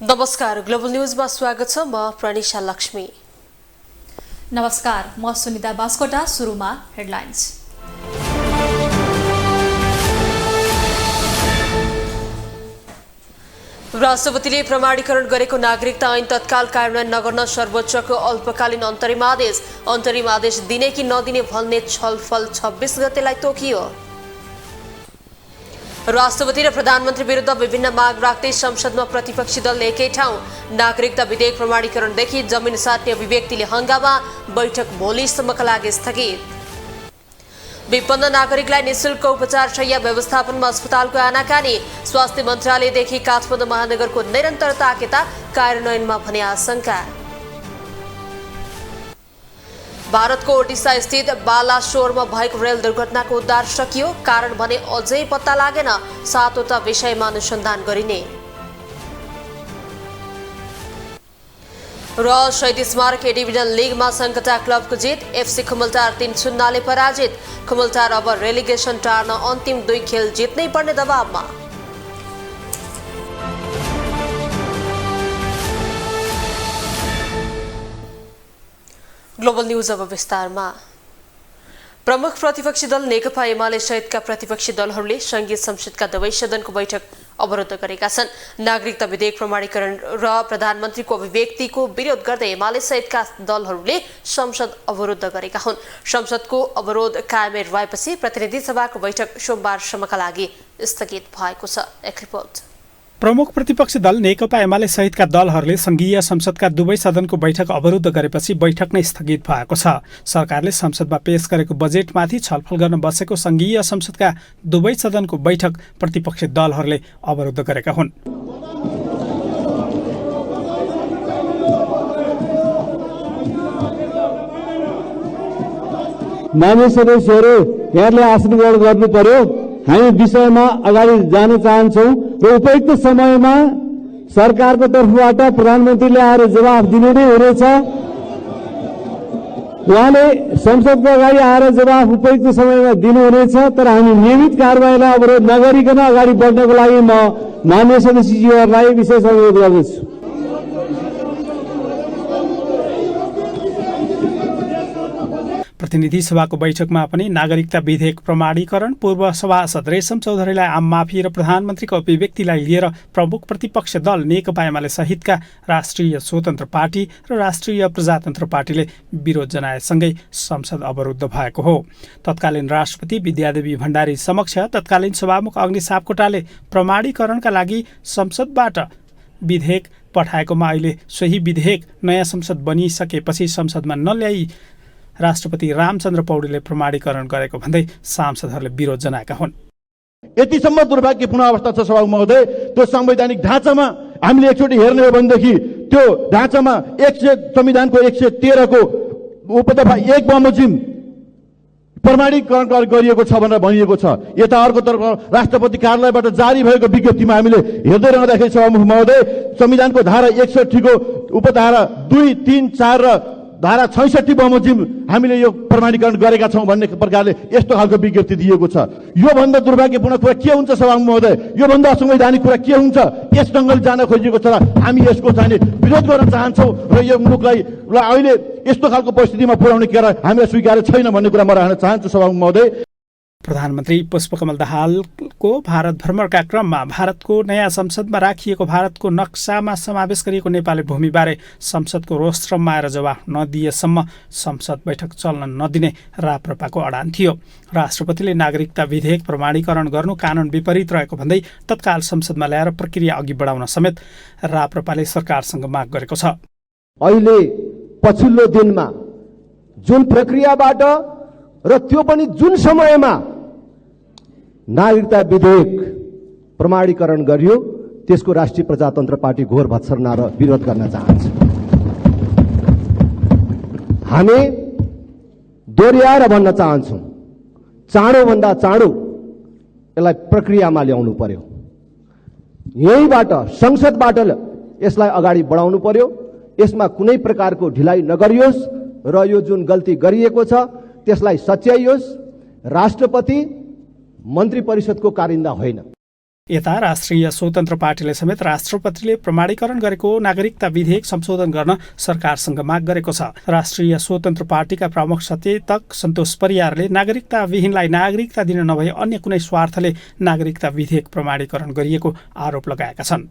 नमस्कार, ग्लोबल न्यूजमा स्वागत छ। म प्रनिशा लक्ष्मी। नमस्कार, म सुनिता बास्कोटा। सुरुमा हेडलाइन्स। राष्ट्रपतिले प्रमाणीकरण गरेको नागरिकता ऐन तत्काल कार्यान्वयन नगर्न सर्वोच्चको अल्पकालीन अन्तरिम आदेश दिने कि नदिने भन्ने छलफल 26 गतेलाई तोकियो। राष्ट्रपति र प्रधानमन्त्री विरुद्ध विभिन्न माग राख्दै संसदमा प्रतिपक्षी दल एकै ठाउँ। नागरिकता विधेयक प्रमाणीकरणदेखि जमिन साट्ने अभिव्यक्तिले हंगामा, बैठक भोलिसम्मका लागि स्थगित। विपन्न नागरिकलाई निशुल्क उपचार शय्या व्यवस्थापनमा अस्पतालको आनाकानी, स्वास्थ्य मन्त्रालयदेखि काठमाडौँ महानगरको निरन्तर ताकेता, कार्यान्वयनमा भने आशंका। भारतको ओडिसा स्थित बालासोरमा भएको रेल दुर्घटनाको उद्धार सकियो, कारण भने अझै पत्ता लागेन। 7वटा विषयमा अनुसन्धान गरिने। र शहीद स्मारक ए डिभिजन लिगमा सङ्कटा क्लबको जित, एफसी खुमलटार 3-0 पराजित। खुमलटार अब रेलिगेसन टार्न अन्तिम 2 खेल जित्नै पर्ने दबावमा। ग्लोबल न्यूज अब विस्तारमा। प्रमुख प्रतिपक्षी दल नेकपा एमाले सहितका प्रतिपक्षी दलहरूले संघीय संसदका दुवै सदनको बैठक अवरुद्ध गरेका छन्। नागरिकता विधेयक प्रमाणीकरण र प्रधानमन्त्रीको अभिव्यक्तिको विरोध गर्दै एमाले सहितका दलहरूले संसद अवरुद्ध गरेका हुन्। संसदको अवरोध कायमै रहेपछि प्रतिनिधि सभाको बैठक सोमबारसम्मका लागि स्थगित भएको छ। एक रिपोर्ट। प्रमुख प्रतिपक्षी दल नेकपा एमाले सहितका दलहरूले संघीय संसदका दुवै सदनको बैठक अवरुद्ध गरेपछि बैठक नै स्थगित भएको छ। सरकारले संसदमा पेश गरेको बजेटमाथि छलफल गर्न बसेको संघीय संसदका दुवै सदनको बैठक प्रतिपक्षी दलहरूले अवरुद्ध गरेका हुन्। मान्य सदस्यहरू, यहाँले आसन ग्रहण गर्नु पर्यो। हामी विषयमा अगाडि जान चाहन्छौँ र उपयुक्त समयमा सरकारको तर्फबाट प्रधानमन्त्रीले आएर जवाफ दिनु नै हुनेछ। उहाँले संसदको अगाडि आएर जवाफ उपयुक्त समयमा दिनुहुनेछ। तर हामी नियमित कारबाहीलाई अवरोध नगरिकन अगाडि बढ्नको लागि म मान्य सदस्यज्यूहरूलाई विशेष अनुरोध गर्दछु। प्रतिनिधि सभाको बैठकमा पनि नागरिकता विधेयक प्रमाणीकरण, पूर्व सभासद रेशम चौधरीलाई आम माफी र प्रधानमन्त्रीको अभिव्यक्तिलाई लिएर प्रमुख प्रतिपक्ष दल नेकपा एमाले सहितका राष्ट्रिय स्वतन्त्र पार्टी र राष्ट्रिय प्रजातन्त्र पार्टीले विरोध जनाएसँगै संसद अवरुद्ध भएको हो। तत्कालीन राष्ट्रपति विद्यादेवी भण्डारी समक्ष तत्कालीन सभामुख अग्नि सापकोटाले प्रमाणीकरणका लागि संसदबाट विधेयक पठाएकोमा अहिले सोही विधेयक नयाँ संसद बनिसकेपछि संसदमा नल्याई राष्ट्रपति रामचन्द्र पौडेलले प्रमाणीकरण गरेको भन्दै सांसदहरूले विरोध जनाएका हुन्। यतिसम्म दुर्भाग्यपूर्ण अवस्था छ सभामुख महोदय। त्यो संवैधानिक ढाँचामा हामीले एकचोटि हेर्ने हो भनेदेखि त्यो ढाँचामा संविधानको 113 को उपदफा 1 बमोजिम प्रमाणीकरण गरिएको छ भनेर भनिएको छ। यता अर्कोतर्फ राष्ट्रपति कार्यालयबाट जारी भएको विज्ञप्तिमा हामीले हेर्दै रहँदाखेरि सभामुख महोदय, संविधानको धारा 61 को उपधारा 2, 3, 4 र धारा 66 बमोजिम हामीले यो प्रमाणीकरण गरेका छौँ भन्ने प्रकारले यस्तो खालको विज्ञप्ति दिएको छ। यो भन्दा दुर्भाग्यपूर्ण कुरा के हुन्छ सभामुख महोदय? यो भन्दा असंवैधानिक कुरा के हुन्छ? यस ढङ्गले जान खोजिएको छ र हामी यसको चाहिँ विरोध गर्न चाहन्छौँ र यो मुलुकलाई अहिले यस्तो खालको परिस्थितिमा पुर्याउने कुरा हामीलाई स्वीकार्य छैन भन्ने कुरा म राख्न चाहन्छु सभामुख महोदय। प्रधानमन्त्री पुष्पकमल दाहालको भारत भ्रमणका क्रममा भारतको नयाँ संसदमा राखिएको भारतको नक्सामा समावेश गरिएको नेपाली भूमिबारे संसदको रोस्ट्रममा आएर जवाफ नदिएसम्म संसद बैठक चल्न नदिने राप्रपाको अडान थियो। राष्ट्रपतिले नागरिकता विधेयक प्रमाणीकरण गर्नु कानुन विपरीत रहेको भन्दै तत्काल संसदमा ल्याएर प्रक्रिया अघि बढाउन समेत राप्रपाले सरकारसँग माग गरेको छ। अहिले पछिल्लो दिनमा जुन प्रक्रियाबाट र त्यो पनि जुन समयमा नागरिकता विधेयक प्रमाणीकरण गरियो, त्यसको राष्ट्रिय प्रजातन्त्र पार्टी घोर भत्सना र विरोध गर्न चाहन्छ। हामी दोहोर्याएर भन्न चाहन्छौँ, चाँडोभन्दा चाँडो यसलाई प्रक्रियामा ल्याउनु पर्यो। यहीबाट संसदबाट यसलाई अगाडि बढाउनु पर्यो। यसमा कुनै प्रकारको ढिलाइ नगरियोस् र यो जुन गल्ती गरिएको छ त्यसलाई सच्याइयोस्। राष्ट्रपति मन्त्री परिषदको कारिन्दा होइन। यता राष्ट्रिय स्वतन्त्र पार्टीले समेत राष्ट्रपतिले प्रमाणीकरण गरेको नागरिकता विधेयक संशोधन गर्न सरकारसँग माग गरेको छ। राष्ट्रिय स्वतन्त्र पार्टीका प्रमुख सचेतक सन्तोष परियारले नागरिकता विहीनलाई नागरिकता दिन नभई अन्य कुनै स्वार्थले नागरिकता विधेयक प्रमाणीकरण गरिएको आरोप लगाएका छन्।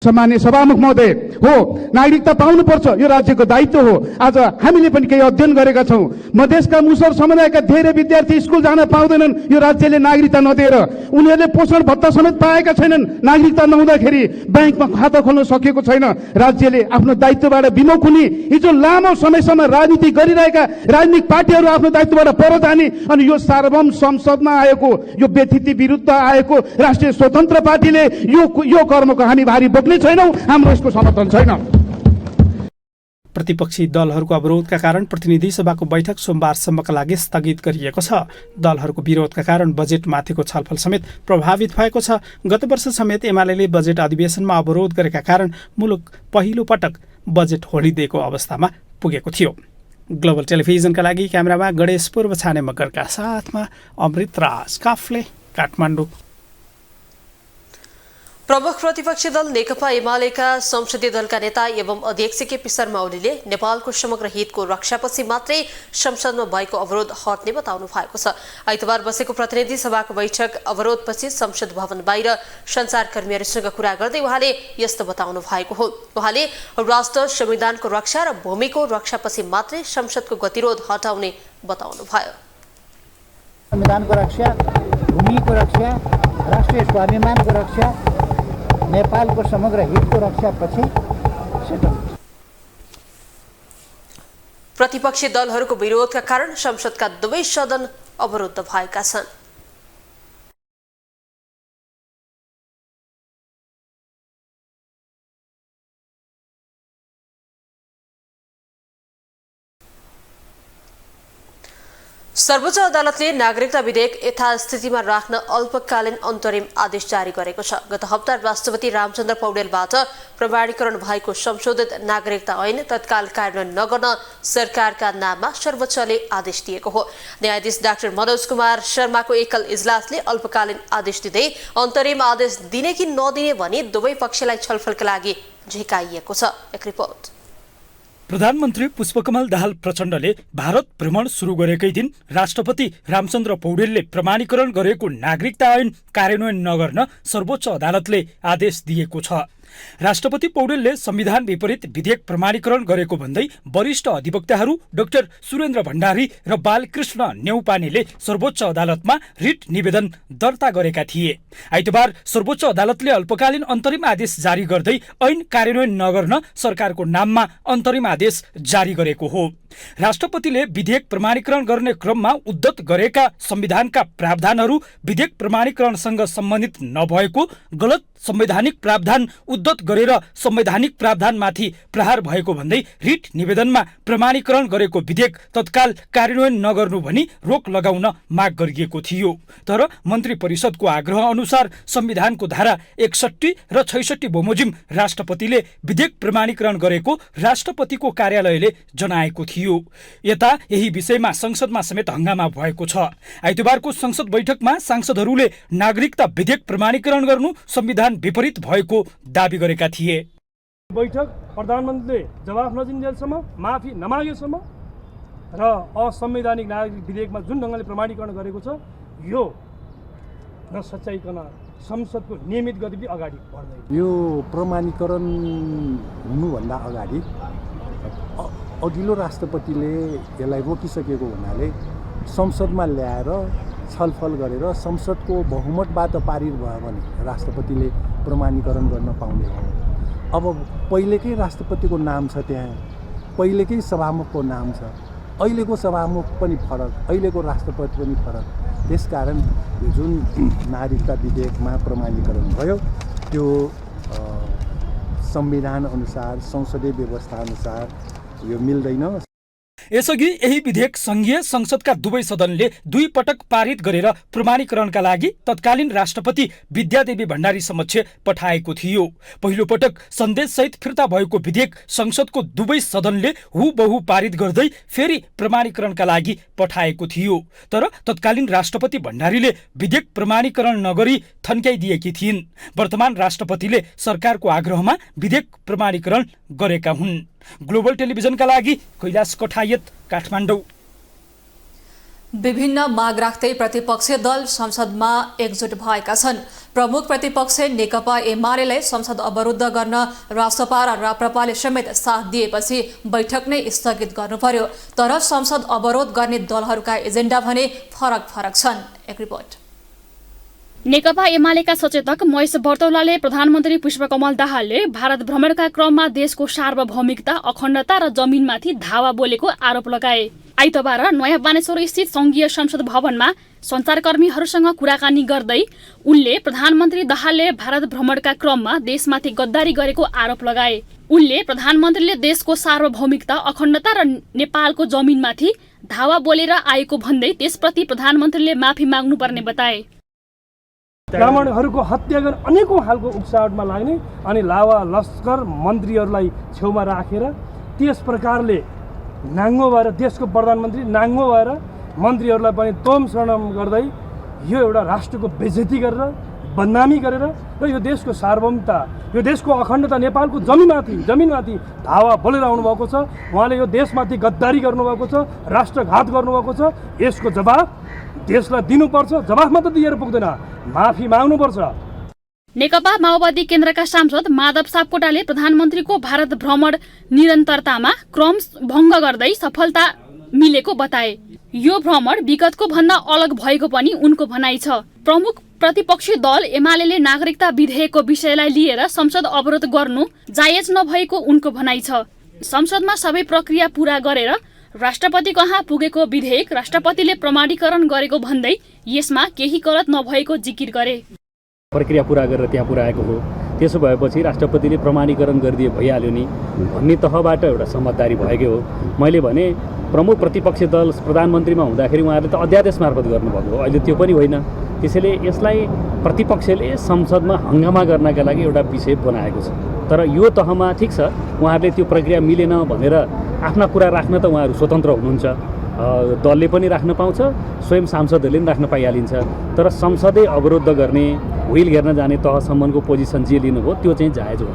सम्माननीय सभामुख महोदय, हो नागरिकता पाउनुपर्छ, यो राज्यको दायित्व हो। आज हामीले पनि केही अध्ययन गरेका छौँ। मधेसका मुसर समुदायका धेरै विद्यार्थी स्कुल जान पाउँदैनन् यो राज्यले नागरिकता नदिएर। उनीहरूले पोषण भत्ता समेत पाएका छैनन् नागरिकता नहुँदाखेरि। ब्याङ्कमा खाता खोल्न सकेको छैन। राज्यले आफ्नो दायित्वबाट विमुख हुने, हिजो लामो समयसम्म राजनीति गरिरहेका राजनीतिक पार्टीहरू आफ्नो दायित्वबाट पर जाने अनि यो सार्वभौम संसदमा आएको यो व्यथिति विरुद्ध आएको राष्ट्रिय स्वतन्त्र पार्टीले यो कर्मको हामी भारी बोक्ने छैनौँ। हाम्रो यसको समर्थन छैन। प्रतिपक्षी दलहरूको अवरोधका कारण प्रतिनिधि सभाको बैठक सोमबारसम्मका लागि स्थगित गरिएको छ। दलहरूको विरोधका कारण बजेटमाथिको छलफल समेत प्रभावित भएको छ। गत वर्ष समेत एमाले बजेट अधिवेशनमा अवरोध गरेका कारण मुलुक पहिलो पटक बजेट होलिदिएको अवस्थामा पुगेको थियो। ग्लोबल टेलिभिजनका लागि क्यामेरामा गणेश पूर्व छाने मगरका साथमा अमृत राज काफले, काठमाडौँ। प्रमुख प्रतिपक्षी दल नेकपा एमालेका संसदीय दलका नेता एवं अध्यक्ष केपी शर्मा ओलीले नेपालको समग्र हितको रक्षापछि मात्रै संसदमा भएको अवरोध हट्ने बताउनु भएको छ। आइतबार बसेको प्रतिनिधि सभाको बैठक अवरोधपछि संसद भवन बाहिर सञ्चारकर्मीहरूसँग कुरा गर्दै उहाँले यस्तो बताउनु भएको हो। उहाँले राष्ट्र संविधानको रक्षा र भूमिको रक्षापछि मात्रै संसदको गतिरोध हटाउने बताउनु भयो। संविधानको रक्षा, भूमिको रक्षा, राष्ट्रिय स्वाभिमानको रक्षा, नेपालको समग्र हितको रक्षापछि प्रतिपक्षी दलहरूको विरोधका कारण संसदका दुवै सदन अवरुद्ध भएका छन्। सर्वोच्च अदालतले नागरिकता विधेयक यथास्थितिमा राख्न अल्पकालीन अन्तरिम आदेश जारी गरेको छ। गत हप्ता राष्ट्रपति रामचन्द्र पौडेलबाट प्रमाणीकरण भएको संशोधित नागरिकता ऐन तत्काल कार्यान्वयन नगर्न सरकारका नाममा सर्वोच्चले आदेश दिएको हो। न्यायाधीश डाक्टर मनोज कुमार शर्माको एकल इजलासले अल्पकालीन आदेश दिँदै अन्तरिम आदेश दिने कि नदिने भनी दुवै पक्षलाई छलफलका लागि झिकाइएको छ। एक रिपोर्ट। प्रधानमन्त्री पुष्पकमल दाहाल प्रचण्डले भारत भ्रमण सुरु गरेकै दिन राष्ट्रपति रामचन्द्र पौडेलले प्रमाणीकरण गरेको नागरिकता ऐन कार्यान्वयन नगर्न सर्वोच्च अदालतले आदेश दिएको छ। राष्ट्रपति पौडेलले संविधान विपरीत विधेयक प्रमाणीकरण गरेको भन्दै वरिष्ठ अधिवक्ताहरू डाक्टर सुरेन्द्र भण्डारी र बालकृष्ण न्यौपानेले सर्वोच्च अदालतमा रिट निवेदन दर्ता गरेका थिए। आइतबार सर्वोच्च अदालतले अल्पकालीन अन्तरिम आदेश जारी गर्दै ऐन कार्यान्वयन नगर्न सरकारको नाममा अन्तरिम आदेश जारी गरेको हो। राष्ट्रपतिले विधेयक प्रमाणीकरण गर्ने क्रममा उद्धत गरेका संविधानका प्रावधानहरू विधेयक प्रमाणीकरणसँग सम्बन्धित नभएको, गलत संवैधानिक प्रावधान उद्धत गरेर संवैधानिक प्रावधानमाथि प्रहार भएको भन्दै रिट निवेदनमा प्रमाणीकरण गरेको विधेयक तत्काल कार्यान्वयन नगर्नु भनी रोक लगाउन माग गरिएको थियो। तर मन्त्री परिषदको आग्रह अनुसार संविधानको धारा 61 र 66 बमोजिम राष्ट्रपतिले विधेयक प्रमाणीकरण गरेको राष्ट्रपतिको कार्यालयले जनाएको थियो। यता यही विषयमा संसदमा समेत हंगामा भएको छ। आइतबारको संसद बैठकमा सांसदहरूले नागरिकता विधेयक प्रमाणीकरण गर्नु संविधान विपरीत भएको दाबी गरेका थिए। बैठक प्रधानमन्त्रीले जवाफ नदिन्जेलसम्म, माफी नमागेसम्म र असंवैधानिक नागरिक विधेयकमा जुन ढङ्गले प्रमाणीकरण गरेको छ यो नसच्याइकन संसदको नियमित गतिविधि अगाडि बढ्दैन। यो प्रमाणीकरण हुनुभन्दा अगाडि अघिल्लो राष्ट्रपतिले यसलाई रोकिसकेको हुनाले संसदमा ल्याएर छलफल गरेर संसदको बहुमतबाट पारित भयो भने राष्ट्रपतिले प्रमाणीकरण गर्न पाउने हो। अब पहिलेकै राष्ट्रपतिको नाम छ, त्यहाँ पहिलेकै सभामुखको नाम छ, अहिलेको सभामुख पनि फरक, अहिलेको राष्ट्रपति पनि फरक। त्यसकारण यो जुन नागरिकता विधेयकमा प्रमाणीकरण भयो त्यो संविधान अनुसार, संसदीय व्यवस्था अनुसार यो मिल्दैन। यसअघि यही विधेयक संघीय संसदका दुवै सदनले 2 पटक पारित गरेर प्रमाणीकरणका लागि तत्कालीन राष्ट्रपति विद्यादेवी भण्डारी समक्ष पठाएको थियो। पहिलो पटक सन्देशसहित फिर्ता भएको विधेयक संसदको दुवै सदनले हुबहु पारित गर्दै फेरि प्रमाणीकरणका लागि पठाएको थियो। तर तत्कालीन राष्ट्रपति भण्डारीले विधेयक प्रमाणीकरण नगरी थन्क्याइदिएकी थिइन्। वर्तमान राष्ट्रपतिले सरकारको आग्रहमा विधेयक प्रमाणीकरण गरेका हुन्। ग्लोबल टेलिभिजनका लागि कैलाश कठायत, काठमाडौँ। विभिन्न माग राख्दै प्रतिपक्षीय दल संसदमा एकजुट भएका छन्। प्रमुख प्रतिपक्ष नेकपा एमालेलाई संसद अवरुद्ध गर्न रासपा र राप्रपाले समेत साथ दिएपछि बैठक नै स्थगित गर्नु पर्यो। तर संसद अवरोध गर्ने दलहरूका एजेन्डा भने फरक फरक छन्। एक रिपोर्ट। नेकपा एमालेका सचेतक महेश बर्तौलाले प्रधानमन्त्री पुष्पकमल दाहालले भारत भ्रमणका क्रममा देशको सार्वभौमिकता, अखण्डता र जमिनमाथि धावा बोलेको आरोप लगाए। आइतबार नयाँ बानेश्वर स्थित संघीय संसद भवनमा सञ्चारकर्मीहरूसँग कुराकानी गर्दै उनले प्रधानमन्त्री दाहालले भारत भ्रमणका क्रममा देशमाथि गद्दारी गरेको आरोप लगाए। उनले प्रधानमन्त्रीले देशको सार्वभौमिकता, अखण्डता र नेपालको जमिनमाथि धावा बोलेर आएको भन्दै त्यसप्रति प्रधानमन्त्रीले माफी माग्नुपर्ने बताए। ब्राह्मणहरूको हत्या गर्ने अनेकौं खालको उक्साहटमा लाग्ने अनि लावा लस्कर मन्त्रीहरूलाई छेउमा राखेर त्यस प्रकारले नाङ्गो भएर देशको प्रधानमन्त्री नाङ्गो भएर मन्त्रीहरूलाई पनि तोम शरणम गर्दै यो एउटा राष्ट्रको बेइज्जती गरेर बदनामी गरेर र यो देशको सार्वभौमिकता, यो देशको अखण्डता, नेपालको जमिनमाथि धावा बोलेर आउनुभएको छ। उहाँले यो देशमाथि गद्दारी गर्नुभएको छ, राष्ट्रघात गर्नुभएको छ। यसको जवाब देशलाई दिनुपर्छ। जवाफ मात्र दिएर पुग्दैन, माफी माग्नुपर्छ। नेकपा माओवादी केन्द्रका सांसद माधव सापकोटाले प्रधानमन्त्रीको भारत भ्रमण निरन्तरतामा क्रम भङ्ग गर्दै सफलता मिलेको बताए। यो भ्रमण विगतको भन्दा अलग भएको पनि उनको भनाइ छ। प्रमुख प्रतिपक्षी दल एमालेले नागरिकता विधेयकको विषयलाई लिएर संसद अवरोध गर्नु जायज नभएको उनको भनाइ छ। संसदमा सबै प्रक्रिया पूरा गरेर राष्ट्रपति कहाँ पुगेको विधेयक राष्ट्रपतिले प्रमाणीकरण गरेको भन्दै यसमा केही गलत नभएको जिकिर गरे। प्रक्रिया पूरा गरेर त्यहाँ पुर्याएको हो, त्यसो भएपछि राष्ट्रपतिले प्रमाणीकरण गरिदिए भइहाल्यो नि भन्ने तहबाट एउटा समझदारी भएकै हो। मैले भने प्रमुख प्रतिपक्षी दल प्रधानमन्त्रीमा हुँदाखेरि उहाँहरूले त अध्यादेश मार्फत गर्नुभएको हो, अहिले त्यो पनि होइन। त्यसैले यसलाई प्रतिपक्षले संसदमा हङ्गामा गर्नका लागि एउटा विषय बनाएको छ। तर यो तहमा ठिक छ, उहाँहरूले त्यो प्रक्रिया मिलेन भनेर आफ्ना कुरा राख्न त उहाँहरू स्वतन्त्र हुनुहुन्छ। दलले पनि राख्न पाउँछ, स्वयं सांसदहरूले पनि राख्न पाइहालिन्छ। तर संसदै अवरुद्ध गर्ने, व्हिल घेर्न जाने तहसम्मको पोजिसन जे लिनुभयो त्यो चाहिँ जायज हो।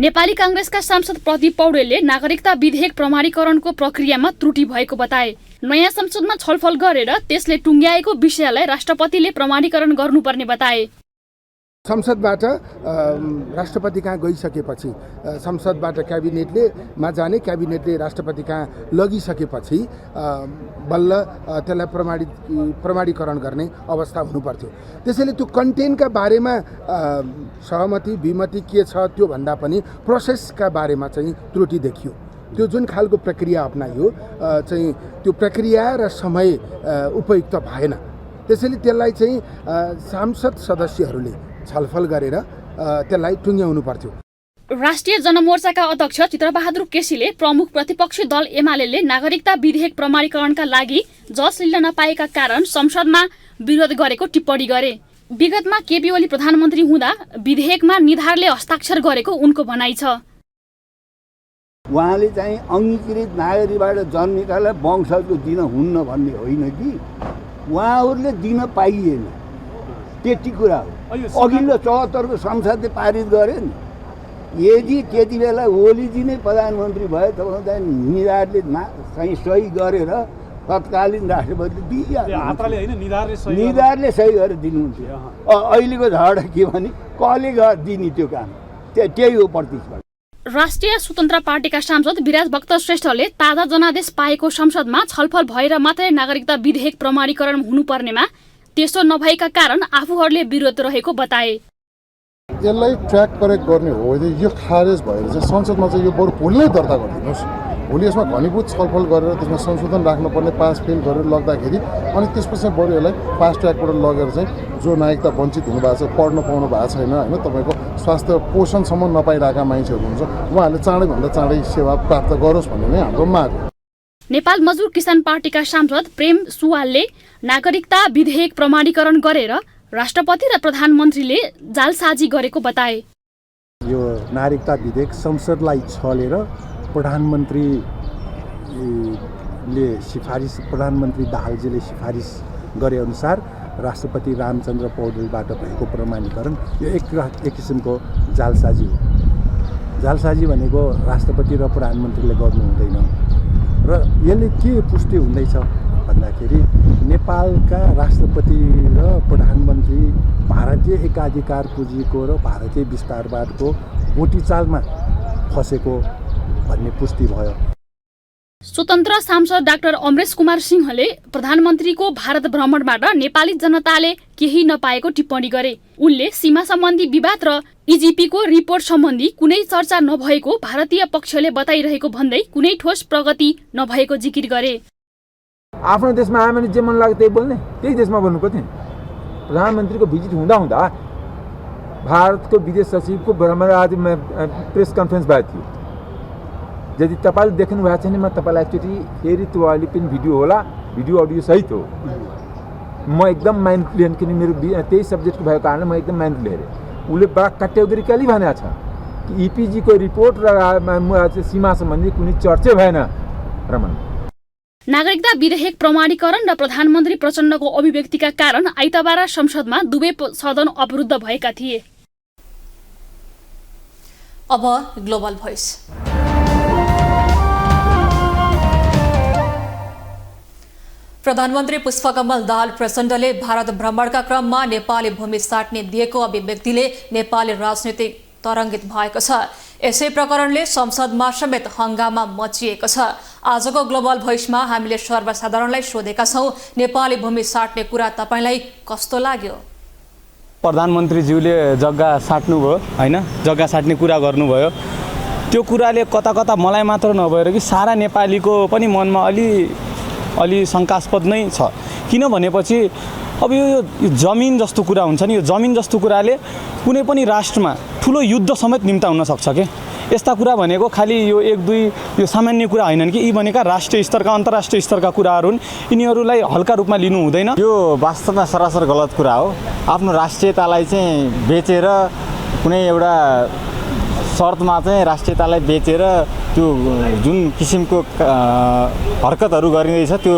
नेपाली कांग्रेसका सांसद प्रदीप पौडेलले नागरिकता विधेयक प्रमाणीकरणको प्रक्रियामा त्रुटि भएको बताए। नयाँ संसदमा छलफल गरेर त्यसले टुङ्ग्याएको विषयलाई राष्ट्रपतिले प्रमाणीकरण गर्नुपर्ने बताए। संसदबाट राष्ट्रपति कहाँ गइसकेपछि संसदबाट क्याबिनेटले जाने, क्याबिनेटले राष्ट्रपति कहाँ लगिसकेपछि बल्ल त्यसलाई प्रमाणीकरण गर्ने अवस्था हुनुपर्थ्यो। त्यसैले त्यो कन्टेन्टका बारेमा सहमति विमति के छ त्यो भन्दा पनि प्रोसेसका बारेमा चाहिँ त्रुटि देखियो। त्यो जुन खालको प्रक्रिया अपनाइयो चाहिँ त्यो प्रक्रिया र समय उपयुक्त भएन। त्यसैले त्यसलाई चाहिँ सांसद सदस्यहरूले छलफल गरेर त्यसलाई टुङ्ग्याउनु पर्थ्यो। राष्ट्रिय जनमोर्चाका अध्यक्ष चित्रबहादुर केसीले प्रमुख प्रतिपक्षी दल एमालेले नागरिकता विधेयक प्रमाणीकरणका लागि जस लिन नपाएका कारण संसदमा विरोध गरेको टिप्पणी गरे। विगतमा केपी ओली प्रधानमन्त्री हुँदा विधेयकमा निधारले हस्ताक्षर गरेको उनको भनाइ छ। उहाँले चाहिँ अङ्गीकृत नागरिकबाट जन्मेकालाई वंशजको दिन हुन्न भन्ने होइन कि उहाँहरूले दिन पाइएन, त्यति कुरा हो। अघिल्लो 74को संसदले पारित गरे नि। यदि त्यति बेला ओलीजी नै प्रधानमन्त्री भए त चाहिँ निधारले चाहिँ सही गरेर तत्कालीन राष्ट्रपतिले दिइहाल्यो, निधारले सही गरेर दिनुहुन्थ्यो। अहिलेको झगडा के भने कसले दिने त्यो काम, त्यही हो प्रतिस्पर्धा। राष्ट्रिय स्वतन्त्र पार्टीका सांसद विराज भक्त श्रेष्ठले ताजा जनादेश पाएको संसदमा छलफल भएर मात्रै नागरिकता विधेयक प्रमाणीकरण हुनुपर्नेमा त्यसो नभएका कारण आफूहरूले विरोध रहेको बताए। यसलाई ट्र्याक करेक्ट गर्ने हो भने यो खारेज भएर चाहिँ संसदमा चाहिँ यो बरु भोलि नै दर्ता गरिदिनुहोस्। भोलि यसमा घनीभूत छलफल गरेर त्यसमा संशोधन राख्नुपर्ने पास फेल गरेर लग्दाखेरि अनि त्यसपछि बरु यसलाई फास्ट ट्र्याकबाट लगेर चाहिँ जो नागरिकता वञ्चित हुनुभएको छ, पढ्न पाउनु भएको छैन, होइन तपाईँको स्वास्थ्य पोषणसम्म नपाइरहेका मानिसहरू हुन्छ, उहाँहरूले चाँडैभन्दा चाँडै सेवा प्राप्त गरोस् भन्ने नै हाम्रो माग हो। नेपाल मजदुर किसान पार्टीका सांसद प्रेम सुवालले नागरिकता विधेयक प्रमाणीकरण गरेर राष्ट्रपति र प्रधानमन्त्रीले जालसाजी गरेको बताए। यो नागरिकता विधेयक संसदलाई छलेर प्रधानमन्त्री दाहालजीले सिफारिस गरे अनुसार राष्ट्रपति रामचन्द्र पौडेलबाट भएको प्रमाणीकरण यो एक किसिमको जालसाजी हो। जालसाजी भनेको राष्ट्रपति र प्रधानमन्त्रीले गर्नु हुँदैन र यसले के पुष्टि हुँदैछ भन्दाखेरि नेपालका राष्ट्रपति र प्रधानमन्त्री भारतीय एकाधिकार पुँजीको र भारतीय विस्तारवादको गोटीचालमा फसेको भन्ने पुष्टि भयो। स्वतन्त्र सांसद डाक्टर अमरेश कुमार सिंहले प्रधानमन्त्रीको भारत भ्रमणबाट नेपाली जनताले केही नपाएको टिप्पणी गरे। उनले सीमा सम्बन्धी विवाद र इजिपीको रिपोर्ट सम्बन्धी कुनै चर्चा नभएको भारतीय पक्षले बताइरहेको भन्दै कुनै ठोस प्रगति नभएको जिकिर गरे। आफ्नो देशमा आयो भने जे मन लाग्यो त्यही बोल्ने, त्यही देशमा बोल्नुको थियो। प्रधानमन्त्रीको भिजिट हुँदा भारतको विदेश सचिवको भ्रमण आज प्रेस कन्फरेन्स भएको थियो। यदि तपाईँले देख्नु भएको छैन म तपाईँलाई एकचोटि फेरि त्यो अहिले पनि भिडियो होला, भिडियो अडियो सहित हो। म एकदम माइन्ड लिएन किन मेरो त्यही सब्जेक्टको भएको कारणले म एकदम माइन्ड लिएर उसले बडा क्याटेगोरिकली भनेको छ कि इपिजीको रिपोर्ट र सीमा सम्बन्धी कुनै चर्चै भएन। रमन नागरिकता विधेयक प्रमाणीकरण र प्रधानमन्त्री प्रचण्डको अभिव्यक्तिका कारण आइतबार संसदमा दुवै सदन अवरुद्ध भएका थिए। अब ग्लोबल भोइस। प्रधानमन्त्री पुष्पकमल दाहाल प्रचण्डले भारत भ्रमणका क्रममा नेपाली भूमि साट्ने दिएको अभिव्यक्तिले नेपाली राजनीतिक तरङ्गित भएको छ। यसै प्रकरणले संसदमा समेत हंगामा मचिएको छ। आजको ग्लोबल भोइसमा हामीले सर्वसाधारणलाई सोधेका छौं, नेपाली भूमि साट्ने कुरा तपाईलाई कस्तो लाग्यो? प्रधानमन्त्रीज्यूले जग्गा साट्नुभयो हैन, जग्गा साट्ने कुरा गर्नुभयो। त्यो कुराले कता कता मलाई मात्र नभएर कि सारा नेपालीको पनि मनमा अलि शङ्कास्पद नै छ। किन भनेपछि अब यो जमिन जस्तो कुरा हुन्छ नि, यो जमिन जस्तो कुराले कुनै पनि राष्ट्रमा ठुलो युद्ध समेत निम्ता हुन सक्छ के। यस्ता कुरा भनेको खालि यो एक दुई यो सामान्य कुरा हैनन् कि, यी भनेका राष्ट्रिय स्तरका अन्तर्राष्ट्रिय स्तरका कुराहरू हुन्। यिनीहरूलाई हल्का रूपमा लिनु हुँदैन। यो वास्तवमा सरासर गलत कुरा हो। आफ्नो राष्ट्रियतालाई चाहिँ बेचेर कुनै एउटा शर्तमा चाहिँ राष्ट्रियतालाई बेचेर त्यो जुन किसिमको हरकतहरू गरिँदैछ त्यो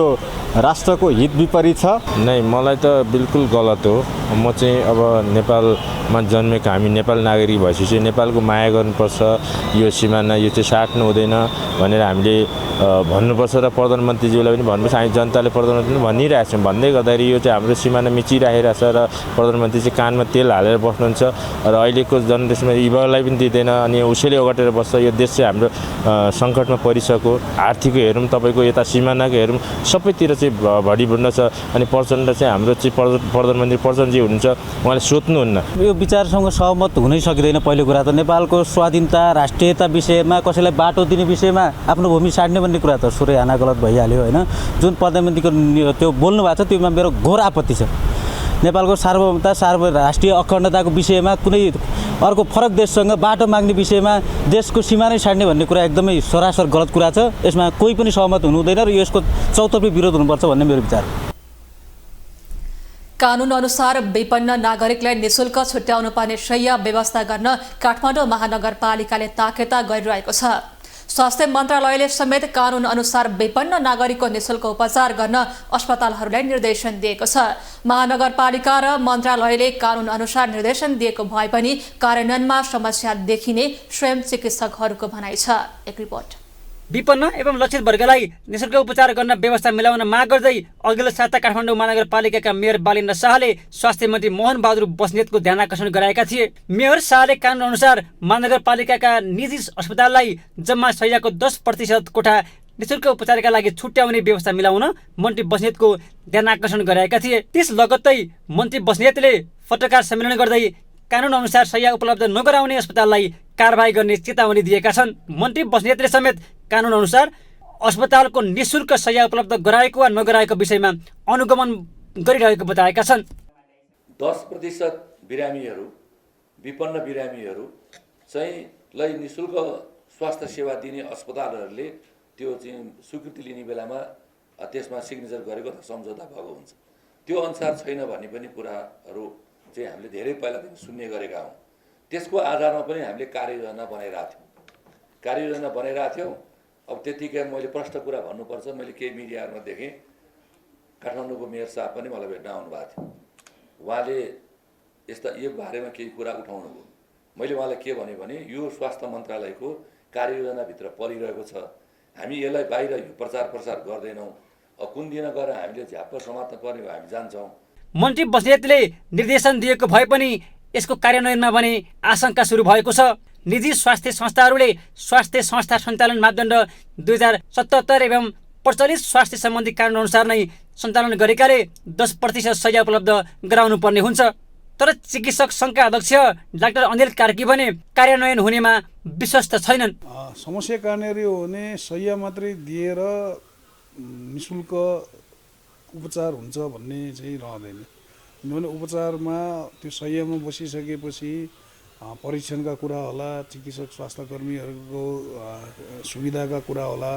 राष्ट्रको हित विपरीत छ। नै मलाई त बिल्कुल गलत हो। म चाहिँ अब नेपालमा जन्मेको हामी नेपाल नागरिक भएपछि नेपालको माया गर्नुपर्छ, यो सिमाना यो चाहिँ साट्नु हुँदैन भनेर हामीले भन्नुपर्छ र प्रधानमन्त्रीज्यूलाई पनि भन्नुपर्छ। हामी जनताले प्रधानमन्त्री भनिरहेको छौँ, भन्दै गर्दाखेरि यो चाहिँ हाम्रो सिमाना मिचिराखेको छ र प्रधानमन्त्री चाहिँ कानमा तेल हालेर बस्नुहुन्छ र अहिलेको जनरेसनमा युवालाई पनि दिँदैन अनि उसैले ओगटेर बस्छ। यो देश चाहिँ हाम्रो सङ्कटमा परिसक्यो। आर्थिक हेरौँ, तपाईँको यता सिमानाको हेरौँ, सबैतिर चाहिँ भडिभुण्ड छ। अनि प्रचण्ड चाहिँ हाम्रो चाहिँ प्रधानमन्त्री प्रचण्डजी हुनुहुन्छ, उहाँले सोध्नुहुन्न। यो विचारसँग सहमत हुनै सकिँदैन। पहिलो कुरा त नेपालको स्वाधीनता राष्ट्रियता विषयमा कसैलाई बाटो दिने विषयमा आफ्नो भूमि साट्ने भन्ने कुरा त सुरै हाना गलत भइहाल्यो होइन। जुन प्रधानमन्त्रीको त्यो बोल्नु भएको छ त्योमा मेरो घोर आपत्ति छ। नेपालको सार्वभौमता राष्ट्रिय अखण्डताको विषयमा कुनै अर्को फरक देशसँग बाटो माग्ने विषयमा देशको सीमा नै साट्ने भन्ने कुरा एकदमै सरासर गलत कुरा छ। यसमा कोही पनि सहमत हुनु हुँदैन र यसको चौतर्फी विरोध हुनुपर्छ भन्ने मेरो विचार। कानुन अनुसार विपन्न नागरिकलाई निशुल्क छुट्याउनु पर्ने शय्या व्यवस्था गर्न काठमाडौँ महानगरपालिकाले ताकेता गरिरहेको छ। स्वास्थ्य मन्त्रालयले समेत कानुन अनुसार विपन्न नागरिकको निशुल्क उपचार गर्न अस्पतालहरूलाई निर्देशन दिएको छ। महानगरपालिका र मन्त्रालयले कानुन अनुसार निर्देशन दिएको भए पनि कार्यान्वयनमा समस्या देखिने स्वयं चिकित्सकहरूको भनाइ छ। एक रिपोर्ट। विपन्न एवं लक्षित वर्गलाई निशुल्क उपचार गर्न व्यवस्था मिलाउन माग गर्दै अघिल्लो साता काठमाडौँ महानगरपालिकाका मेयर बालेन्द्र शाहले स्वास्थ्य मन्त्री मोहन बहादुर बस्नेतको ध्यानाकर्षण गराएका थिए। मेयर शाहले कानुन अनुसार महानगरपालिकाका निजी अस्पताललाई जम्मा शय्याको 10% कोठा निशुल्क उपचारका लागि छुट्याउने व्यवस्था मिलाउन मन्त्री बस्नेतको ध्यानाकर्षण गराएका थिए। त्यस लगत्तै मन्त्री बस्नेतले पत्रकार सम्मेलन गर्दै कानुन अनुसार शय्या उपलब्ध नगराउने अस्पताललाई कारबाही गर्ने चेतावनी दिएका छन्। मन्त्री बस्नेतले समेत कानुन अनुसार अस्पतालको निशुल्क शय्या उपलब्ध गराएको वा नगराएको विषयमा अनुगमन गरिरहेको बताएका छन्। 10% बिरामीहरू विपन्न बिरामीहरू चाहिँ निशुल्क स्वास्थ्य सेवा दिने अस्पतालहरूले त्यो चाहिँ स्वीकृति लिने बेलामा त्यसमा सिग्नेचर गरेको अथवा सम्झौता भएको हुन्छ। त्यो अनुसार छैन भन्ने पनि कुराहरू चाहिँ हामीले धेरै पहिलादेखि सुन्ने गरेका हौँ। त्यसको आधारमा पनि हामीले कार्ययोजना बनाइरहेको थियौँ। अब त्यतिकै मैले प्रष्ट कुरा भन्नुपर्छ, मैले केही मिडियाहरूमा देखेँ, काठमाडौँको मेयर साहब पनि मलाई भेट्न आउनुभएको थियो। उहाँले यो बारेमा केही कुरा उठाउनुभयो। मैले उहाँलाई के भने यो स्वास्थ्य मन्त्रालयको कार्ययोजनाभित्र परिरहेको छ, हामी यसलाई बाहिर यो प्रचार प्रसार गर्दैनौँ। कुन दिन गएर हामीले झ्याप्प समात्न पर्ने हामी जान्छौँ। मन्त्री बस्नेतले निर्देशन दिएको भए पनि यसको कार्यान्वयनमा भने आशंका सुरु भएको छ। निजी स्वास्थ्य संस्थाहरूले स्वास्थ्य संस्था सञ्चालन मापदण्ड 2077 एवं प्रचलित स्वास्थ्य सम्बन्धी कानुन अनुसार नै सञ्चालन गरेकाले 10% शय्या उपलब्ध गराउनु पर्ने हुन्छ। तर चिकित्सक सङ्घका अध्यक्ष डाक्टर अनिल कार्की भने कार्यान्वयन हुनेमा विश्वस्त छैनन्। समस्या कहाँनिर हो भने शय्या मात्रै दिएर निशुल्क उपचार हुन्छ भन्ने चाहिँ रहँदैन। किनभने उपचारमा त्यो शय्यामा बसिसकेपछि परीक्षणका कुरा होला, चिकित्सक स्वास्थ्यकर्मीहरूको सुविधाका कुरा होला,